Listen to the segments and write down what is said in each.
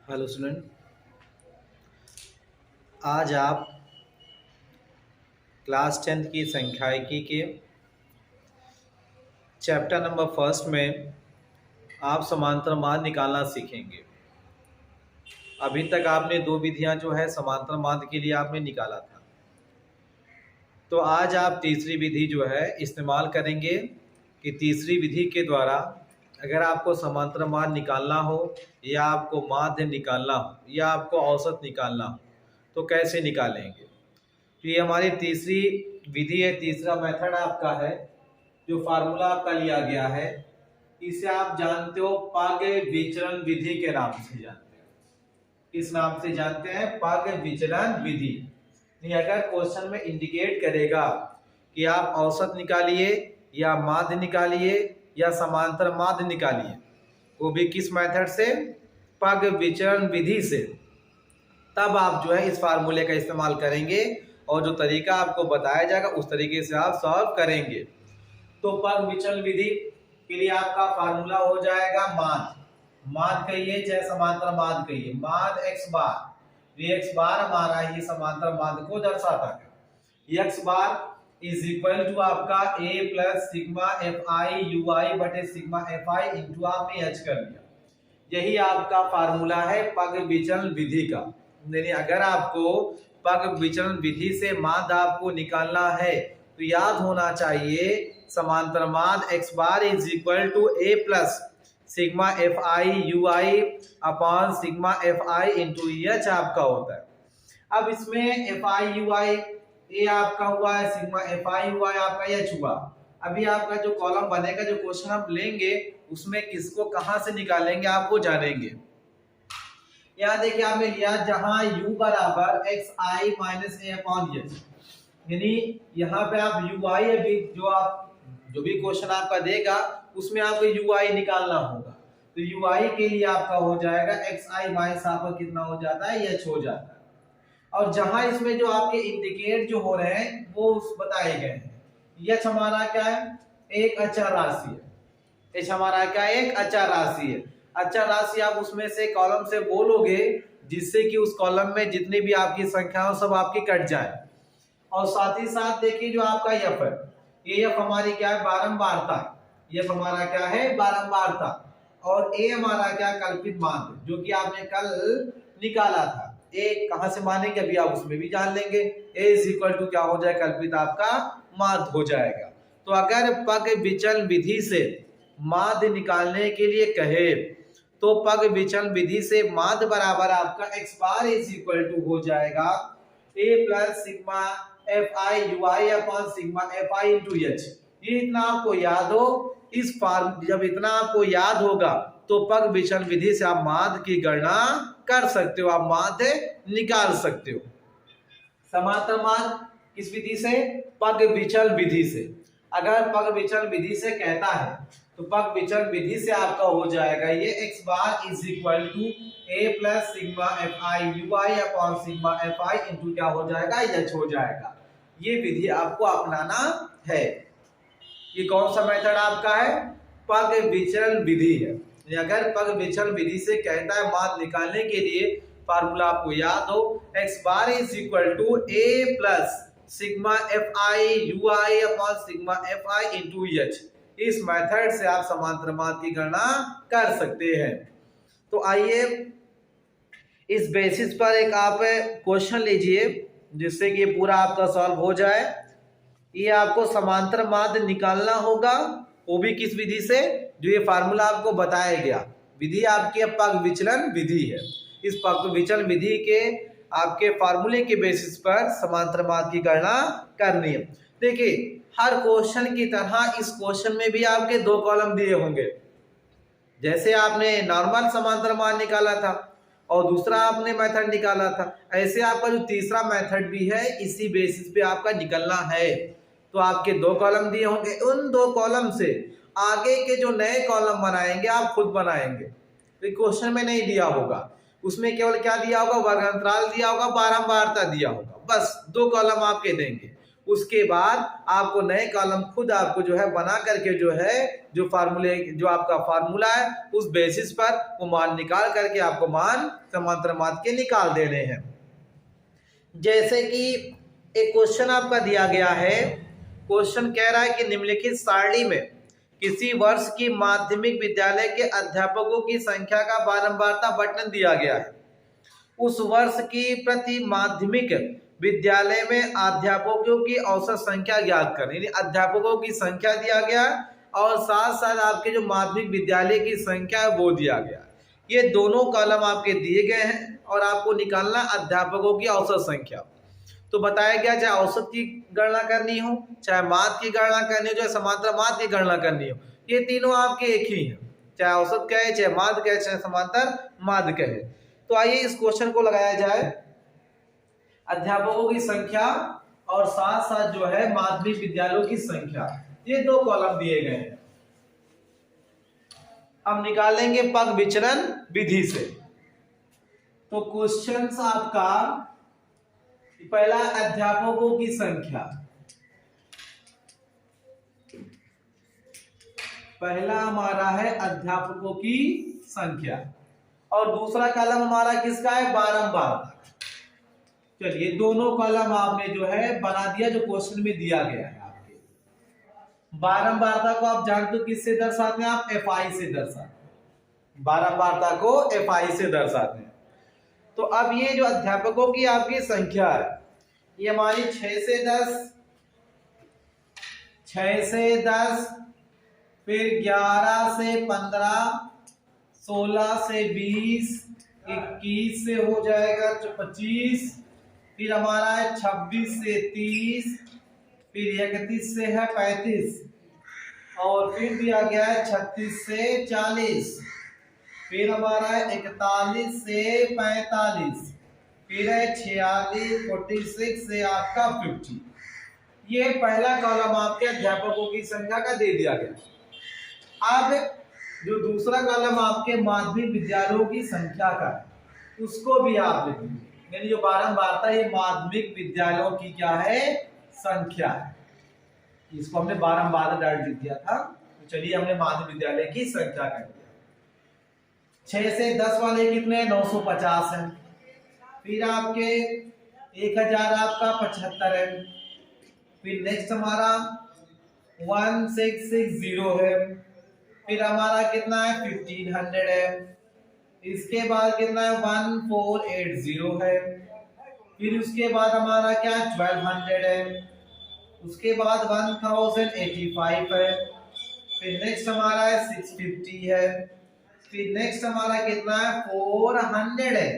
Hello student, आज आप class 10th की संख्यायिकी के चैप्टर नंबर फर्स्ट में आप समांतर माध्य निकालना सीखेंगे। अभी तक आपने दो विधियां जो है समांतर माध्य के लिए आपने निकाला था, तो आज आप तीसरी विधि जो है इस्तेमाल करेंगे कि तीसरी विधि के द्वारा अगर आपको समांतर माध्य निकालना हो या आपको माध्य निकालना हो या आपको औसत निकालना हो तो कैसे निकालेंगे। तो ये हमारी तीसरी विधि है, तीसरा मेथड आपका है, जो फार्मूला आपका लिया गया है। इसे आप जानते हो पाग विचलन विधि के नाम से जानते हैं। किस नाम से जानते हैं? पाग विचलन विधि। नहीं, अगर क्वेश्चन में इंडिकेट करेगा कि आप औसत निकालिए या माध्य निकालिए या समांतर माध्य निकालिए, वो भी किस मेथड से? पाग विचलन विधि से, तब आप जो है इस फार्मूले का इस्तेमाल करेंगे और जो तरीका आपको बताया जाएगा उस तरीके से आप सॉल्व करेंगे। तो पाग विचलन विधि के लिए आपका फार्मूला हो जाएगा माध्य कहिए चाहे समांतर माध्य कहिए, माध्य x बार। ये x बार हमारा ये समांतर माध्य को दर्शाता है। x bar is equal to आपका a plus sigma F I U I बटे सिग्मा एफ आई इंटू आपने h कर लिया। यही आपका फार्मूला है पग विचलन विधि का। यानी अगर आपको पग विचलन विधि से माध्य आपको निकालना है तो याद होना चाहिए समांतर माध्य x bar is equal to a plus sigma F I U I upon sigma F I into H आपका होता है। अब इसमें एफ आई यू आई ए आपका हुआ है, सिग्मा एफ आई यू आई आपका एच हुआ। अभी आपका जो कॉलम बनेगा, जो क्वेश्चन हम लेंगे उसमें किसको कहां से निकालेंगे आप वो जानेंगे। यहाँ देखिए आपने लिया जहां u बराबर एक्स आई माइनस ए अपॉन एच, यानी यहाँ पे आप यू आई अभी जो भी क्वेश्चन आपका देगा उसमें आपको यू आई निकालना होगा। तो यू आई के लिए आपका हो जाएगा एक्स आई माइनस आपका कितना हो जाता है? एच हो जाता है। और जहां इसमें जो आपके इंडिकेट जो हो रहे हैं वो बताए गए हैं। एच हमारा क्या है? एक अचर राशि है। एच हमारा क्या है? एक अचर राशि है। अचर राशि आप उसमें से कॉलम से बोलोगे जिससे कि उस कॉलम में जितनी भी आपकी संख्या हो सब आपकी कट जाए। और साथ ही साथ देखिए जो आपका एफ है, ये एफ हमारी क्या है? बारंबारता। एफ हमारा क्या है? बारंबारता। और ए हमारा क्या? कल्पित माध्य, जो कि आपने कल निकाला था। ए कहां से मानेंगे अभी आप उसमें भी जान लेंगे। ए इज इक्वल टू क्या हो जाए? कल्पित आपका माध्य हो जाएगा। तो अगर पग विचलन विधि से माध्य निकालने के लिए कहे तो पग विचलन विधि से माध्य बराबर आपका x bar is equal to हो जाएगा a plus sigma F I U I upon sigma F I into H. ये इतना आपको याद हो। इस फॉर्म जब इतना आपको याद होगा तो पग विचलन विधि से आप माध्य की गणना कर सकते हो, आप माध्य निकाल सकते हो। समांतर माध्य किस विधि से? पग विचलन विधि से। अगर पग विचलन विधि से कहता है तो पग विचलन विधि से आपका हो जाएगा ये x bar is equal to a plus sigma F I U I upon sigma F I into क्या हो जाएगा? एच हो जाएगा। ये विधि आपको अपनाना है। ये कौन सा मेथड आपका है? पग विचलन विधि है। अगर पग विचलन विधि से कहता है माध्य निकालने के लिए फार्मूला आपको याद हो, x bar is equal to a plus sigma F I U I upon sigma F I into H. इस मेथड से आप समांतर माध्य की गणना कर सकते हैं। तो आइए इस बेसिस पर एक आप क्वेश्चन लीजिए जिससे कि पूरा आपका सॉल्व हो जाए। ये आपको समांतर माध्य निकालना होगा, वो भी किस विधि से? जो ये फार्मूला आपको बताया गया। विधि आपकी पग विचलन विधि है। इस पग विचलन विधि के आपके फार्मूले के बेसिस पर समांतर माध्य की गणना करनी है। देखिए हर क्वेश्चन की तरह इस क्वेश्चन में भी आपके दो कॉलम दिए होंगे। जैसे आपने नॉर्मल समांतर माध्य निकाला था और दूसरा आपने मेथड निकाला था, ऐसे आपका जो तीसरा मेथड भी है इसी बेसिस पे आपका निकलना है। तो आपके दो कॉलम दिए होंगे, उन दो कॉलम से आगे के जो नए कॉलम बनाएंगे आप खुद बनाएंगे। तो क्वेश्चन में नहीं दिया होगा, उसमें केवल क्या दिया होगा? वर्ग अंतराल दिया होगा, बारंबारता दिया होगा, बस दो कॉलम आपके देंगे। उसके बाद आपको नए कॉलम खुद आपको जो है बना करके जो है जो फार्मूले जो आपका फार्मूला है उस बेसिस पर वो मान निकाल करके आपको मान समांतर माध्य के निकाल देने हैं। जैसे कि एक क्वेश्चन आपका दिया गया है, क्वेश्चन कह रहा है कि निम्नलिखित सारणी में किसी वर्ष की माध्यमिक विद्यालय के अध्यापकों की संख्या का बारंबारता वर्णन दिया गया है। उस वर्ष की प्रति माध्यमिक विद्यालय में अध्यापकों की औसत संख्या ज्ञात करें। यानी अध्यापकों की संख्या दिया गया और साथ साथ आपके जो माध्यमिक विद्यालय की संख्या है वो दिया गया। ये दोनों कॉलम आपके दिए गए हैं और आपको निकालना अध्यापकों की औसत संख्या। तो बताया गया चाहे औसत की गणना करनी हो, चाहे माध्य की गणना करनी हो, चाहे समांतर माध्य की गणना करनी हो, ये तीनों आपके एक ही हैं, चाहे औसत कहे, चाहे माध्य कहे, चाहे समांतर माध्य कहे। तो आइए इस क्वेश्चन को लगाया जाए। अध्यापकों की संख्या और साथ साथ जो है माध्यमिक विद्यालयों की संख्या, ये दो कॉलम दिए गए हैं। हम निकालेंगे पग विचलन विधि से। तो क्वेश्चन आपका पहला अध्यापकों की संख्या, पहला हमारा है अध्यापकों की संख्या और दूसरा कॉलम हमारा किसका है, बारंबारता। चलिए दोनों कॉलम आपने जो है बना दिया जो क्वेश्चन में दिया गया है। आपके बारंबारता को आप जानते हो किससे दर्शाते हैं, आप एफआई से दर्शाते हैं, बारंबारता को एफआई से दर्शाते हैं। तो अब ये जो अध्यापकों की आपकी संख्या है ये हमारी 6 से 10, फिर 11 से 15, 16 से 20, 21 से हो जाएगा 25, फिर हमारा है 26 से 30, फिर 31 से है 35 और फिर दिया गया है 36 से 40, फिर हमारा है 41 से 45, फिर है 46, 46 से आपका 50। ये पहला कॉलम आपके अध्यापकों की संख्या का दे दिया गया। अब जो दूसरा कॉलम आपके माध्यमिक विद्यालयों की संख्या का है उसको भी आप लिखेंगे। यानी जो बारंबारता ये माध्यमिक विद्यालयों की क्या है, संख्या है। इसको हमने बारंबारता डाल दिया था। तो चलिए हमने माध्यमिक विद्यालय की संख्या कर दिया। 6 से 10 वाले कितने, 950 है। फिर आपके 1000 आपका 75 है। फिर नेक्स्ट हमारा 1660 है। फिर हमारा कितना है 1500 है। इसके बाद कितना है 1480 है। फिर उसके बाद हमारा क्या 1200 है। उसके बाद 1085 है। फिर नेक्स्ट हमारा है 650 है। फिर नेक्स्ट हमारा कितना है 400 है।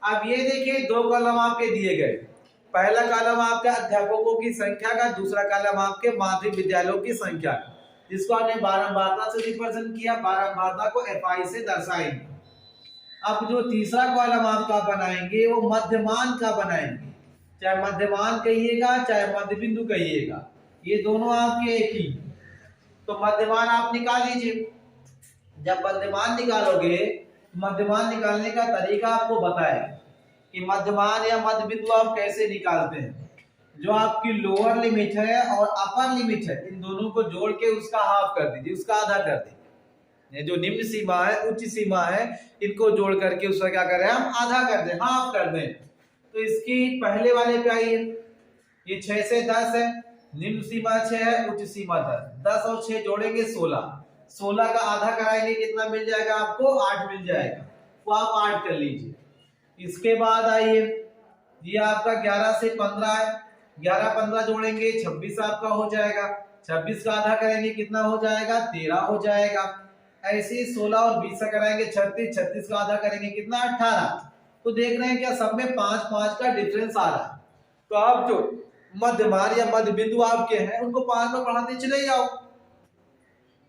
अब ये देखिए दो कॉलम आपके दिए गए। पहला कॉलम आपका अध्यापकों की संख्या का, दूसरा कॉलम आपके माध्यमिक विद्यालयों की संख्या का, जिसको आपने बारंबारता से रिप्रेजेंट किया, बारंबारता को एफआई से दर्शाएंगे। अब जो तीसरा कॉलम आपका बनाएंगे वो मध्यमान का बनाएंगे, चाहे मध्यमान कहिएगा चाहे मध्य बिंदु कहिएगा, ये दोनों आपके एक ही। तो मध्यमान आप निकाल लीजिए। जब मध्यमान निकालोगे, मध्यमान निकालने का तरीका आपको बताया कि मध्यमान या मध्य बिंदु आप कैसे निकालते हैं। जो आपकी लोअर लिमिट है और अपर लिमिट है, इन दोनों को जोड़ के उसका हाफ कर दीजिए, उसका आधा कर दीजिए। जो निम्न सीमा है, उच्च सीमा है, इनको जोड़ करके उसका क्या करें, हम आधा कर दें, हाफ कर दें। तो इसकी पहले वाले पे आइए। ये 6 से 10 है, निम्न सीमा 6 है, उच्च सीमा 10। 10 और 6 जोड़ेंगे 16। 16 का आधा कराएंगे, कितना मिल जाएगा आपको, 8 मिल जाएगा। तो आप 8 कर लीजिए। इसके बाद आइए, ये आपका 11 से 15 है। 11 15 जोड़ेंगे 26 आपका हो जाएगा। 26 का आधा करेंगे, कितना हो जाएगा, 13 हो जाएगा। ऐसे ही 16 और 20 का कराएंगे 36, 36 का आधा करेंगे कितना, 18। तो देख रहे हैं क्या सब में 5 5 का डिफरेंस आ रहा है। तो आप जो मध्यमान या मध्य बिंदु आपके हैं उनको 5 में बढ़ाते चले जाओ।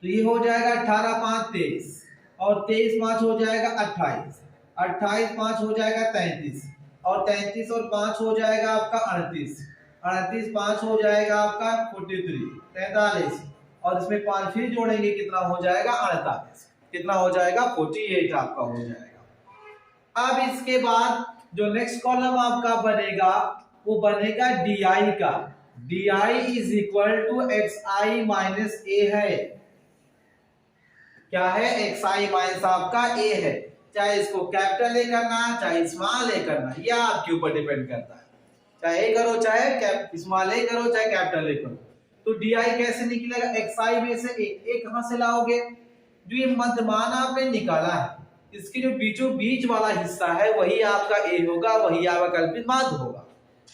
तो ये हो जाएगा 18 5 23 और 23 5 हो जाएगा 28, 28 5 हो जाएगा 33 और 33 और 5 हो जाएगा आपका 38, 38 5 हो जाएगा आपका 43 और इसमें 5 फिर जोड़ेंगे, कितना हो जाएगा 48, कितना हो जाएगा 48 आपका हो जाएगा। अब इसके बाद जो नेक्स्ट कॉलम आपका बनेगा वो बनेगा डीआई का, DI is equal to XI minus A है। क्या है? XI माइनस आपका ए है। चाहे इसको कैपिटल ए करना चाहे स्मॉल ए करना, यह आपके ऊपर डिपेंड करता है। चाहे ए करो चाहे स्मॉल ए करो चाहे कैपिटल ए करो। तो DI कैसे निकलेगा? XI में से ए कहां से लाओगे? जो ये मध्यमान आपने निकाला है, इसके जो बीचों बीच वाला हिस्सा है वही आपका ए होगा, वही आपका कल्पित माध्य होगा।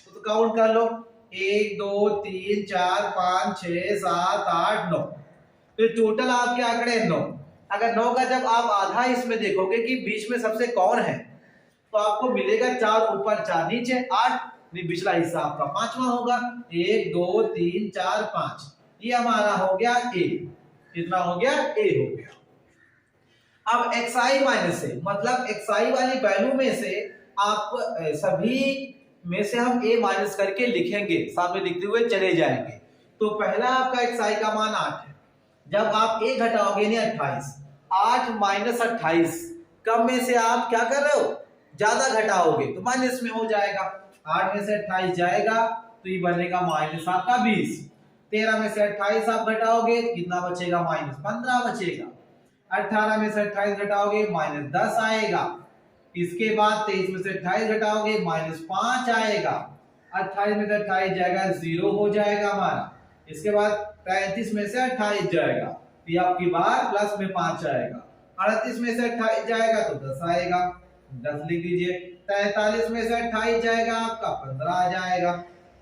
तो काउंट कर लो, 1 2 3 4 5 6 7 8 9। तो टोटल आपके आंकड़े 9। अगर 9 का जब आप आधा इसमें देखोगे कि बीच में सबसे कौन है, तो आपको मिलेगा 4 ऊपर 4 नीचे 8, पिछला हिस्सा आपका 5वां होगा। 1 2 3 4 5, ये हमारा हो गया ए। कितना हो गया? ए हो गया। अब XI माइनस से मतलब XI वाली वैल्यू में से आप सभी में से हम a माइनस करके लिखेंगे, सामने लिखते हुए चले जाएंगे। तो पहला आपका XI का मान 8 है। जब आप a घटाओगे नहीं 28, 8 माइनस 28, कम में से आप क्या कर रहे हो? ज्यादा घटाओगे तो माइनस में हो जाएगा। 8 में से 28 जाएगा तो ये बनेगा माइनस आपका 20। 13 में से 28 आप घटाओगे कितना बचेगा? माइनस 15 बचेगा। 18 में से 28 घटाओगे माइनस 10 आएगा। इसके बाद 23 में से 28 घटाओगे माइनस 5 आएगा। 28 में से 28 जाएगा 0 हो जाएगा हमारा। इसके बाद 35 में से 28 जाएगा तो ये आपकी बार प्लस में 5 आएगा। 38 में से 28 जाएगा तो 10 आएगा, 10 लिख दीजिए। 43 में से 28 जाएगा आपका 15 आ जाएगा।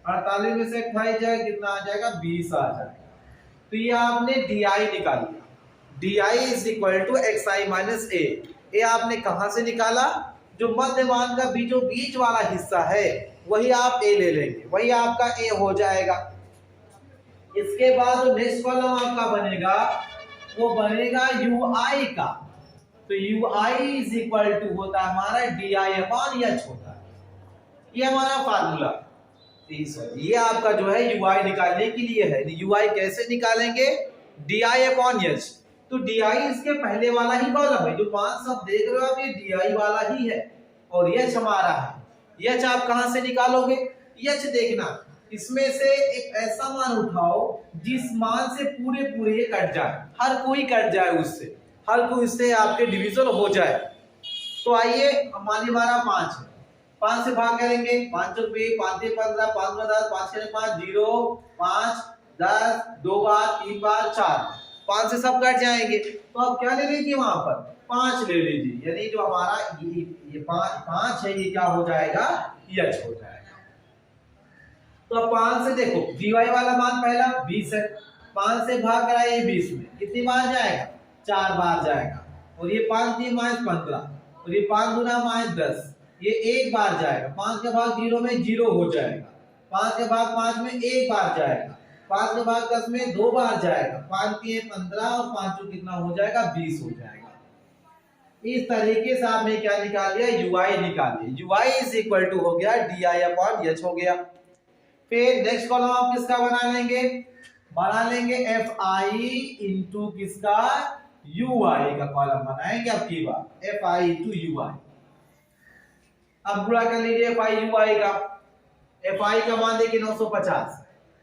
48 में से 28 जाएगा कितना आ जाएगा? 20 आ जाएगा। तो ये आपने DI निकाल लिया। DI is equal to XI minus A. A आपने कहां से निकाला? जो मध्यमान का बीचों बीच वाला हिस्सा है वही आप ए ले लेंगे, वही आपका ए हो जाएगा। इसके बाद जो नेक्स्ट कॉलम आपका बनेगा वो बनेगा UI का। तो UI इज इक्वल टू होता है हमारा DI अपॉन H होता है। ये हमारा फार्मूला। ये आपका जो है UI निकालने के लिए है। UI कैसे निकालेंगे? DI upon H। तो DI इसके पहले वाला ही कॉलम है, जो 5 सब देख रहे हो आप, ये DI वाला ही है और H हमारा है। H आप कहां से निकालोगे? H देखना, इसमें से एक ऐसा मान उठाओ जिस मान से पूरे पूरे ये कट जाए, हर कोई कट जाए उससे, हर कोई इससे आपके डिविजन हो जाए। तो आइए मान लीजिए हमारा 5 है, 5 से भाग करेंगे, 5 रुपये, 5 15, 5 10, 5 5 0, 5 10, 2 बार 3 बार 4, 5 से सब कट जाएंगे। तो आप क्या ले लीजिए वहां पर? 5 ले लीजिए। यानी जो हमारा ये 5 है, ये क्या हो जाएगा? H हो जाएगा। तो अब 5 से देखो DY वाला मान पहला 20 है, 5 से भाग कराइए 20 में, कितनी बार जाएगा? 4 बार जाएगा। और ये 5 3 -15 और ये 5 गुना -10, ये 1 बार जाएगा। 5 के भाग 0 में 0 हो जाएगा। 5 के भाग 5 में 1 बार जाएगा। 5 के भाग 10 में 2 बार जाएगा। 5 के 15 और 5 कितना हो जाएगा? 20 हो जाएगा। इस तरीके से आपने क्या निकाल लिया? UI निकाल लिया। UI इज इक्वल टू हो गया DI अपॉन H हो गया। फिर नेक्स्ट कॉलम आप किसका बना लेंगे? बना लेंगे FI इंटू किसका? UI का कॉलम बनाएंगे अब की बात, FI इंटू UI। अब गुणा कर लीजिए FI UI का। FI का मान देखिए 950,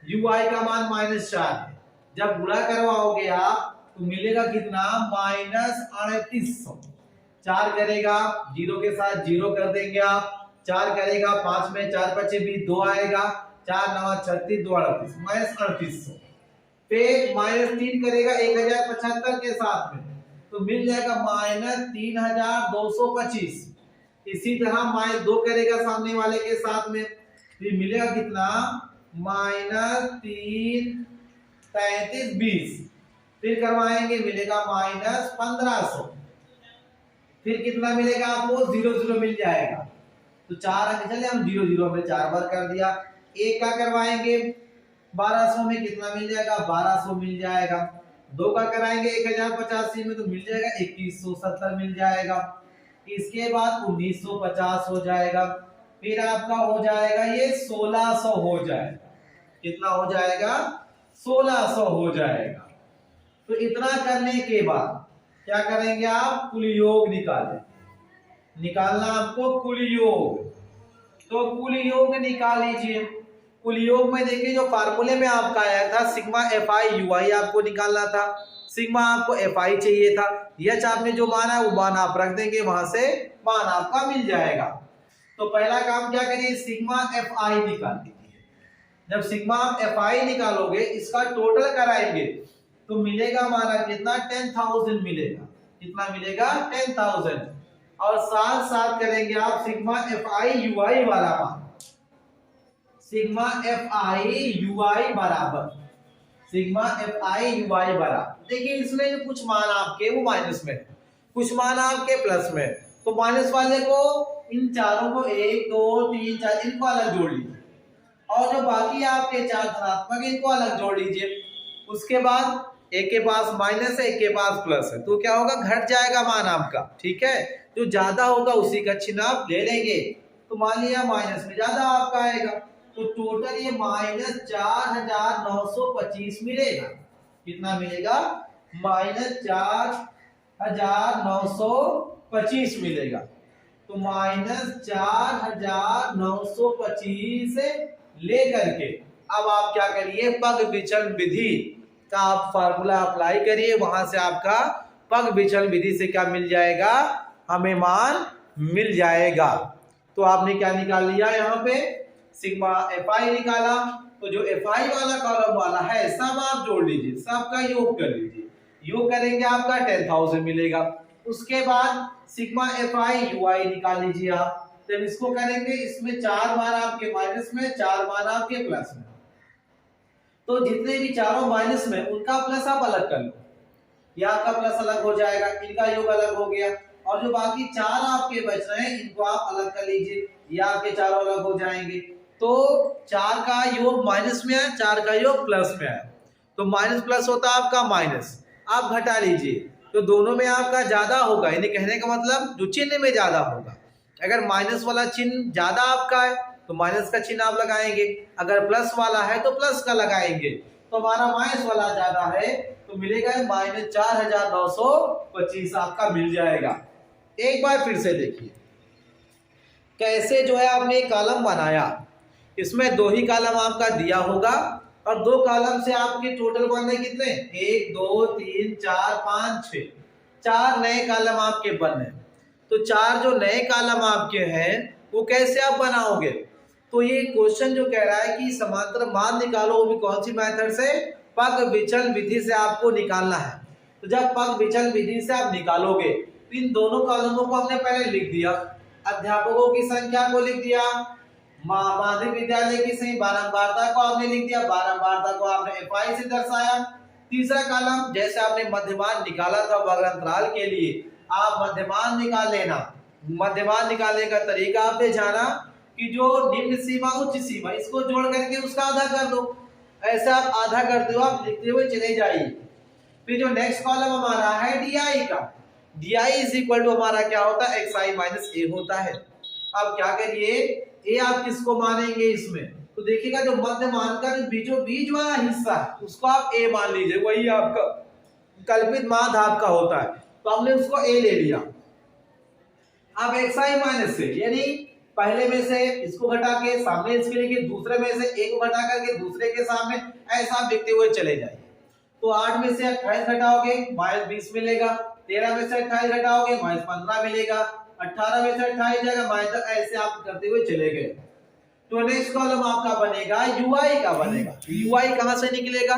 UI का मान -4 है। जब गुणा करवाओगे आप तो मिलेगा कितना? -3800। 4 करेगा 0 के साथ 0 कर देंगे आप, 4 करेगा 5 में 4 5 20 2 आएगा, 4 9 36 2 38 -3800। फिर -3 करेगा 1075 के साथ में तो मिल जाएगा -3225। इसी तरह -2 करेगा सामने वाले के साथ में तो मिलेगा कितना? -3 35 20। फिर करवाएंगे मिलेगा -1500। फिर कितना मिलेगा आपको? 0 0 मिल जाएगा। तो 4 अंक चले, हम 0 0 में 4 बार कर दिया। एक का करवाएंगे 1200 में कितना मिल जाएगा? 1200 मिल जाएगा। 2 का कराएंगे 1085 में तो मिल जाएगा 2170 मिल जाएगा। इसके बाद 1950 हो जाएगा। फिर आपका हो जाएगा ये 1600 हो जाएगा। कितना हो जाएगा? 1600 हो जाएगा। तो इतना करने के बाद क्या करेंगे आप? कुल योग निकालना आपको कुल योग। तो कुल योग निकाल लीजिए। कुल योग में देखिए जो फार्मूले में आपका आया था सिग्मा एफ आई यू आई आपको निकालना था, सिग्मा आपको एफ आई चाहिए था, एच आपने जो माना है वो मान आप रख देंगे, वहां से मान आपका मिल जाएगा। तो पहला काम क्या करिए, सिग्मा एफ आई निकाल दीजिए। जब सिग्मा एफ आई निकालोगे इसका टोटल कराएंगे तो मिलेगा हमारा कितना, 10,000 मिलेगा। कितना मिलेगा, 10,000। और साथ साथ करेंगे आप सिग्मा एफ आई यू आई वाला मान, सिग्मा एफ आई यू आई बराबर, सिग्मा एफ आई यू आई बराबर। देखिए इसमें जो कुछ मान आपके वो माइनस में है, कुछ मान आपके प्लस में, तो माइनस वाले को इन चारों को 1 2 3 4 इनको अलग जोड़ लीजिए, और जो बाकी आपके चार धनात्मक इनको अलग जोड़ लीजिए। उसके बाद एक के पास माइनस है, एक के पास प्लस है, तो क्या होगा, घट जाएगा मान आपका। ठीक है, जो ज्यादा होगा उसी का चिन्ह आप ले लेंगे। तो मान लिया माइनस में ज्यादा आपका आएगा, तो टोटल ये माइनस 4,925 मिलेगा। कितना मिलेगा, माइनस 4,925 मिलेगा। तो माइनस 4,925 लेकर के अब आप क्या करिए, पग विचलन विधि का आप फार्मूला अप्लाई करिए, वहां से आपका पग विचलन विधि से क्या मिल जाएगा, हमें मान मिल जाएगा। तो आपने क्या निकाल लिया, यहाँ पे सिग्मा एफ आई निकाला। तो जो एफ आई वाला कॉलम वाला है सब आप जोड़ लीजिए, सबका योग कर लीजिए, योग करेंगे आपका 10,000 मिलेगा। उसके बाद सिग्मा एफ आई यू आई निकाल लीजिए आप, जब इसको करेंगे इसमें 4 मान आपके माइनस में, 4 मान आपके प्लस में, तो जितने भी चारों माइनस में उनका प्लस आप अलग कर लो, या आपका प्लस अलग हो जाएगा, इनका योग अलग हो गया, और जो बाकी 4 आपके बच रहे हैं इनको आप अलग कर लीजिए, या आपके चारों अलग हो जाएंगे। तो 4 का योग माइनस में है, 4 का योग प्लस में है, तो माइनस प्लस होता है आपका माइनस, आप घटा लीजिए, तो दोनों में आपका ज्यादा होगा, यानी कहने का मतलब जो चिन्ह में ज्यादा होगा। अगर माइनस वाला चिन्ह ज्यादा आपका है तो माइनस का चिन्ह आप लगाएंगे, अगर प्लस वाला है तो प्लस का लगाएंगे। तो हमारा माइनस वाला ज्यादा है तो मिलेगा माइनस 4,925 आपका मिल जाएगा। एक बार फिर से देखिए कैसे जो है आपने कॉलम बनाया, इसमें 2 ही कॉलम आपका दिया होगा, और 2 कॉलम से आपके टोटल बनने कितने, 1 2 3 4 5 6, 4 नए कॉलम आपके बने। तो 4 जो नए कॉलम आपके हैं वो कैसे आप बनाओगे, तो ये क्वेश्चन जो कह रहा है कि समांतर मान निकालो, वो भी कौन सी मेथड से, पग विचलन विधि से आपको निकालना है। तो जब पग विचलन विधि से आप निकालोगे तो इन दोनों कॉलमों को हमने पहले लिख दिया, अध्यापकों की संख्या को लिख दिया, माध्यमिक विद्यालय की सही बारंबारता को आपने लिख दिया, बारंबारता को आपने एफ आई से दर्शाया। तीसरा कॉलम जैसे आपने मध्यमान निकाला था वर्गांतराल के लिए, आप मध्यमान निकाल लेना। मध्यमान निकालने का तरीका आपने जाना कि जो निम्न सीमा उच्च सीमा इसको जोड़ करके उसका आधा कर दो, ऐसा आप आधा करते हो, आप लिखते हुए चले जाइए। फिर जो नेक्स्ट कॉलम हमारा है डी आई का, D I is equal to हमारा क्या होता है, एक्स आई माइनस ए होता है। अब क्या करिए, ए आप किसको मानेंगे इसमें, तो देखिएगा जो मध्यमान का जो बीचों बीच वाला हिस्सा है उसको आप ए मान लीजिए, वही आपका कल्पित माध्य आपका होता है, तो हमने उसको ए ले लिया। अब एक्स आई माइनस से यानी पहले में से इसको घटा के सामने इसके लिए, दूसरे में से एक को घटा करके दूसरे के सामने, ऐसा लिखते हुए चले जाइए। तो 8 में से 28 घटाओगे माइनस 20 मिलेगा, 13 में से 28 घटाओगे माइनस 15 मिलेगा, 18 में से 28 जाएगा माइनस, ऐसे आप करते हुए चले गए। तो नेक्स्ट कॉलम आपका बनेगा यूआई का बनेगा। यूआई कहां से निकलेगा,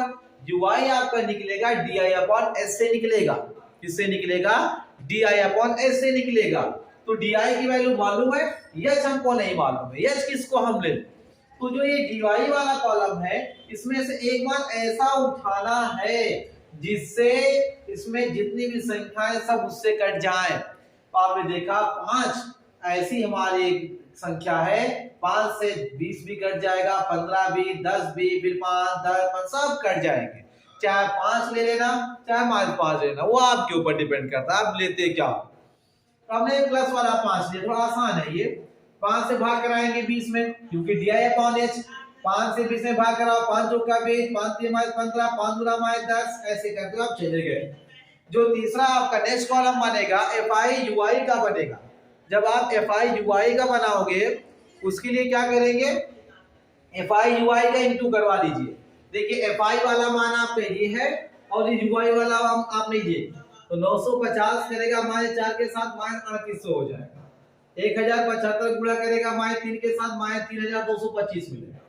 यूआई आपका निकलेगा डी आई अपॉन एस से निकलेगा। किससे निकलेगा, डी आई अपॉन एस से निकलेगा। तो डी आई की वैल्यू मालूम है, एच हमको नहीं मालूम है, एच किसको हम ले। तो जो ये डी आई वाला कॉलम है इसमें से एक मान ऐसा उठाना है जिससे इसमें जितनी भी संख्याएं सब उससे कट जाएं। तो आपने देखा 5 ऐसी हमारी संख्या है, 5 से 20 भी कट जाएगा, 15 भी, 10 भी, फिर 5 10 5 सब कट जाएंगे। चाहे 5 ले लेना चाहे -5 लेना, वो आपके ऊपर डिपेंड करता है आप लेते क्या। हमने प्लस वाला 5 लिया, थोड़ा आसान है ये। 5 से भाग कराएंगे 20 में, क्योंकि डी आई अपॉन एच। 5 से 20 में भाग कराओ, 5 2 का 20, 5 3 15, 5 2 10, ऐसे करके आप चले गए। जो तीसरा आपका नेक्स्ट कॉलम बनेगा एफ आई यू आई का बनेगा। जब आप एफ आई यू आई का बनाओगे उसके लिए क्या करेंगे, एफ आई यू आई का इंटू करवा लीजिए। देखिए एफ आई वाला मान आपका ये है और यू आई वाला आपने ये, तो 950 करेगा माइनस 4 के साथ माइनस 3800 हो जाएगा। 1075 गुणा करेगा माइनस 3 के साथ माइनस 3225 मिलेगा।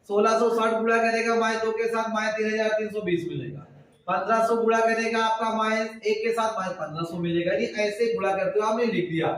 1660 गुणा करेगा माइनस 2 के साथ माइनस 3320 मिलेगा। 1500 गुणा करेगा आपका माइनस 1 के साथ माइनस 1500 मिलेगा। ये ऐसे गुणा करते हुए आपने लिख दिया।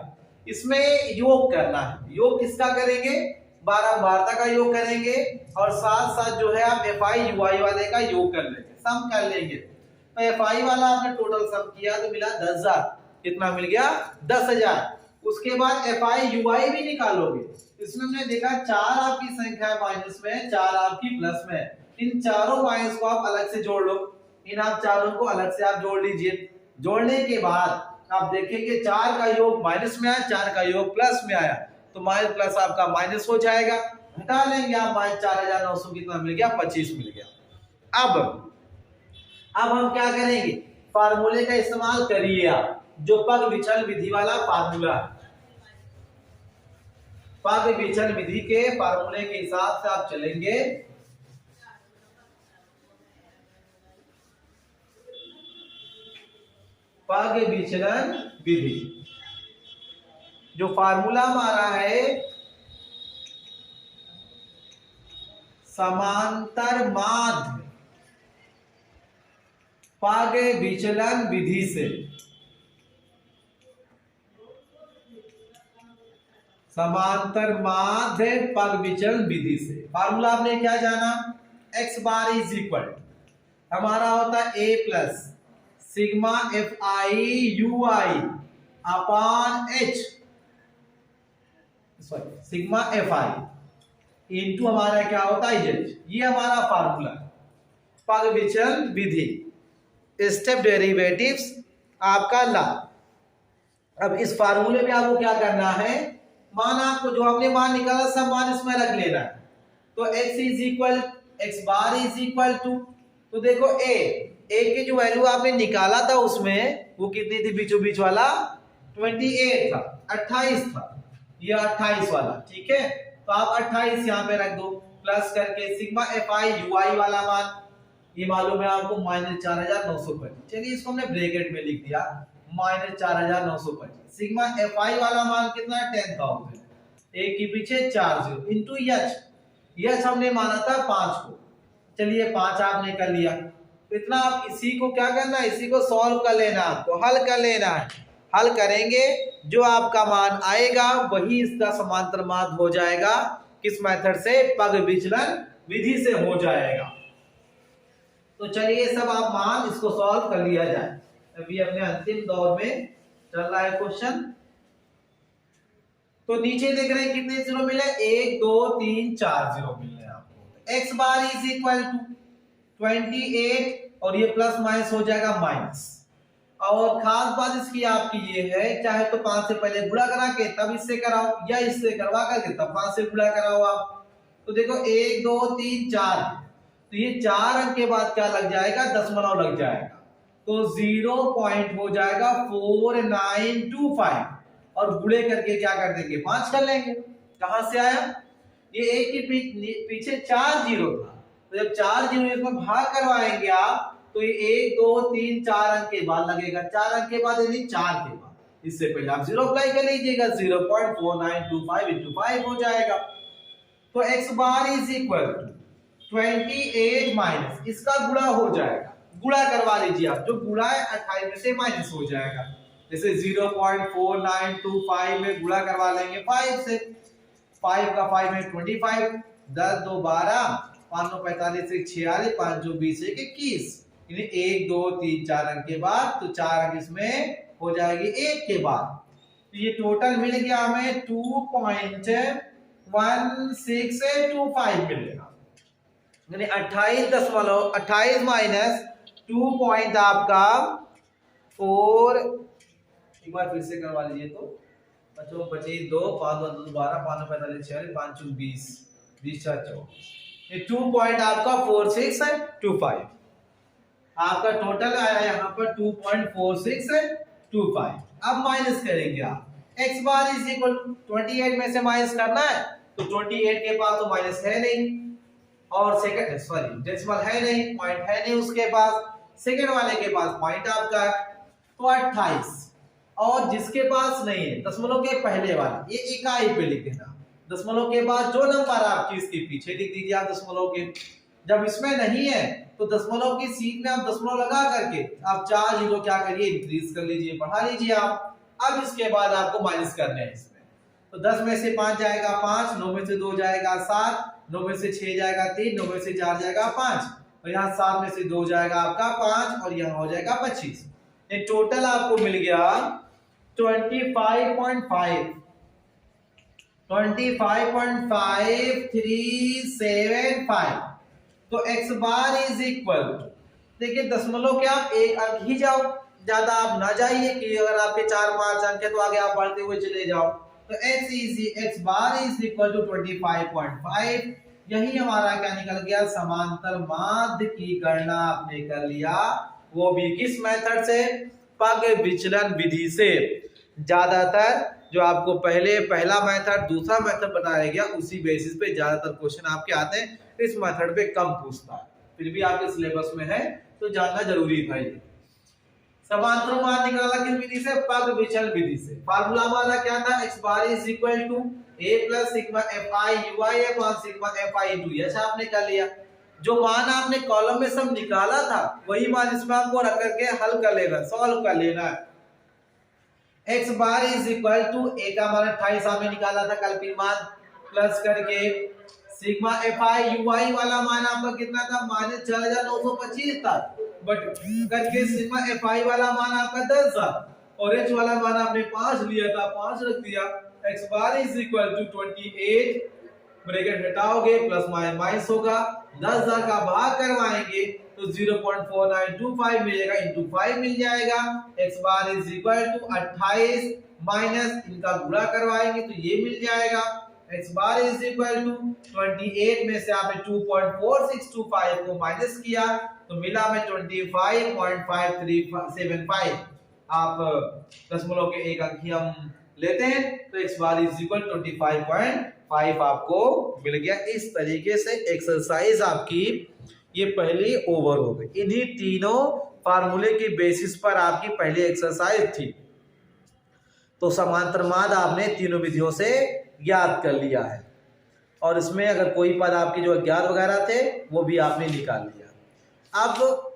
इसमें योग करना है। योग किसका करेंगे? बारंबारता का योग करेंगे और साथ साथ जो है आप एफ आई यू आई वाले का योग कर लेंगे, सम कर लेंगे। तो एफ आई वाला आपने टोटल सम किया तो मिला 10,000। कितना मिल गया? 10,000। उसके बाद एफ आई यू आई भी निकालोगे। इसमें हमने देखा 4 आपकी संख्या है माइनस में, 4 आपकी प्लस में। इन चारों माइनस को आप अलग से जोड़ लो। इन आप चारों को अलग से आप जोड़ लीजिए। जोड़ने के बाद आप देखेंगे 4 का योग माइनस में आया, 4 का योग प्लस में आया, तो माइनस प्लस आपका माइनस हो जाएगा। घटा लेंगे आप, माइनस 4900 कितना मिल गया? 25 मिल गया। अब हम क्या करेंगे? फार्मूले का इस्तेमाल करिए आप, जो पग विचल विधि वाला फार्मूला है। पग विचल विधि के फार्मूले के हिसाब से आप चलेंगे। पग विचलन विधि, जो फार्मूला हमारा है समांतर माध्य पग विचलन विधि से, समांतर माध्य पग विचलन विधि से। फार्मूला आपने क्या जाना? x बार इज इक्वल हमारा होता है a plus sigma F I U I upon H, sorry sigma F I into हमारा क्या होता है जेड। ये हमारा फार्मूला है पग विचलन विधि, स्टेप डेरिवेटिव्स आपका ला। अब इस फार्मूले में आपको क्या करना है? मान आपको जो हमने मान निकाला सब मान इसमें रख लेना है। तो x is equal X bar is equal to, तो देखो a की जो वैल्यू आपने निकाला था उसमें वो कितनी थी? बीचों बीच वाला 28 था, 28 था, ये 28 वाला, ठीक है। तो आप 28 यहाँ पे रख दो प्लस करके सिग्मा एफ आई यू आई वाला मान ये मालूम है आपको माइनस 4925। चलिए इसको हमने ब्रैकेट में लिख दिया माइनस 4925। सिग्मा एफ आई वाला मान कितना है? 10,000। एक के पीछे 4 0 इंटू एच हमने माना था 5 को। चलिए 5 आपने कर लिया। तो इतना आप इसी को क्या करना है? इसी को सॉल्व कर लेना, आपको हल कर लेना है। हल करेंगे जो आपका मान आएगा वही इसका समांतर माध्य हो जाएगा। किस मेथड से? पग विचलन विधि से हो जाएगा। तो चलिए सब आप मान इसको सॉल्व कर लिया जाए। अभी अपने अंतिम दौर में चल रहा है क्वेश्चन। तो नीचे देख रहे हैं कितने जीरो मिले? 1 2 3 4 जीरो मिल रहे हैं आपको। x bar is equal to 28 और ये प्लस माइनस हो जाएगा माइनस। और खास बात इसकी आपकी ये है, चाहे तो 5 से पहले गुणा करा के तब इससे कराओ या इससे करवा करके तब 5 से गुणा कराओ आप। तो देखो 1 2 3 4, तो ये 4 अंक के बाद क्या लग जाएगा? दशमलव लग जाएगा। तो 0 पॉइंट हो जाएगा 4925 और गुणे करके क्या कर देंगे? 5 कर लेंगे। कहां से आया? ये एक के पीछे 4 जीरो था, तो जब 4 जीरो इसमें भाग करवाएंगे आप तो ये 1 2 3 4 अंक के बाद लगेगा। 4 अंक के बाद यानी 4 के बाद, इससे पहले आप 0 अप्लाई कर लीजिएगा। 0.4925 इंटू 5 हो जाएगा। तो x bar is equal to 28 minus इसका गुणा हो जाएगा। गुणा करवा लीजिए आप, जो गुणा है 28 में से माइनस हो जाएगा। जैसे 0.4925 में गुणा करवा लेंगे 5 से, 5 का 5 में 25, 10 2 12, 5 9 45 से 46, 5 2 20 21। 1 2 3 4 अंक के बाद, तो 4 अंक इसमें हो जाएगी 1 के बाद। तो ये टोटल मिल गया हमें 2.1625 मिलेगा। यानी 28 माइनस 2 पॉइंट आपका 4, एक बार फिर से करवा लीजिए। तो 25 25 2 5 2 12 5 9 45 46 5 2 20 20 4 24, ये 2 पॉइंट आपका 4625 आपका टोटल आया यहाँ पर 2.4625। अब माइनस करेंगे आप। x बार इज इक्वल 28 में से माइनस करना है तो 28 के पास तो माइनस है नहीं, और सेकंड सॉरी डेसिमल है नहीं, पॉइंट है नहीं उसके पास, सेकंड वाले के पास पॉइंट आपका है, तो 28। और जिसके पास नहीं है दशमलव के पहले वाला, ये इकाई पे लिख देना, दशमलव के बाद जो नंबर आपकी इसके पीछे लिख दीजिए आप दशमलव के। जब इसमें नहीं है तो दशमलव की सीट में आप दशमलव लगा करके आप 4 जीरो क्या करिए इंक्रीज कर लीजिए, बढ़ा लीजिए आप। अब इसके बाद आपको माइनस करने हैं इसमें, तो 10 में से 5 जाएगा 5, 9 में से 2 जाएगा 7, 9 में से 6 जाएगा 3, 9 में से 4 जाएगा 5, और यहाँ 7 में से 2 जाएगा आपका 5, और यहाँ हो जाएगा 25। ये टोटल आपको मिल गया 25.5 25.5375। तो x बार इज इक्वल, देखिए दशमलव के आप एक अंक ही जाओ, ज्यादा आप ना जाइए कि अगर आपके 4-5 अंक है तो आगे आप बढ़ते हुए चले जाओ। तो x bar is equal to 25.5। यही हमारा क्या निकल गया, समांतर माध्य की गणना आपने कर लिया, वो भी किस मेथड से, पग विचलन विधि से। ज्यादातर जो आपको पहला मेथड दूसरा मेथड बताया गया उसी बेसिस पे ज्यादातर क्वेश्चन आपके आते हैं, इस मेथड पे कम पूछता है, फिर भी आपके सिलेबस में है तो जानना जरूरी था। ये समांतर मान निकाला किस विधि से, पग विचलन विधि से। फार्मूला हमारा क्या था, x bar is equal to a plus sigma fi ui upon sigma fi into h आपने कर लिया। जो मान आपने कॉलम में सब निकाला था वही मान इसमें आपको रख करके हल कर लेना, सॉल्व कर लेना है। x bar is equal to a का मान 28 आपने निकाला था कल्पित मान, प्लस करके सिग्मा fi ui वाला मान आपका कितना था, -4925 था, बट करके सिग्मा fi वाला मान आपका 10 था, और h वाला मान आपने 5 लिया था, 5 रख दिया। x bar is equal to 28, bracket हटाओगे प्लस माइनस होगा, 10,000 का भाग करवाएंगे तो 0.4925 मिलेगा, इंटू 5 मिल जाएगा। x bar is equal to 28 minus इनका गुणा करवाएंगे तो ये मिल जाएगा। x bar is equal to 28 में से आपने 2.4625 को माइनस किया तो मिला में 25.5375। आप दशमलव के एक अंक ही हम लेते हैं, तो x बार इज इक्वल 25.5 आपको मिल गया। इस तरीके से एक्सरसाइज आपकी ये पहली ओवर हो गई। इन्हीं तीनों फार्मूले की बेसिस पर आपकी पहली एक्सरसाइज थी। तो समांतर माध्य आपने तीनों विधियों से ज्ञात कर लिया है, और इसमें अगर कोई पद आपके जो अज्ञात वगैरह थे वो भी आपने निकाल लिया। अब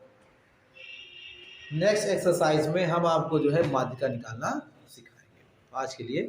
नेक्स्ट एक्सरसाइज में हम आपको जो है माध्यिका निकालना सिखाएंगे। आज के लिए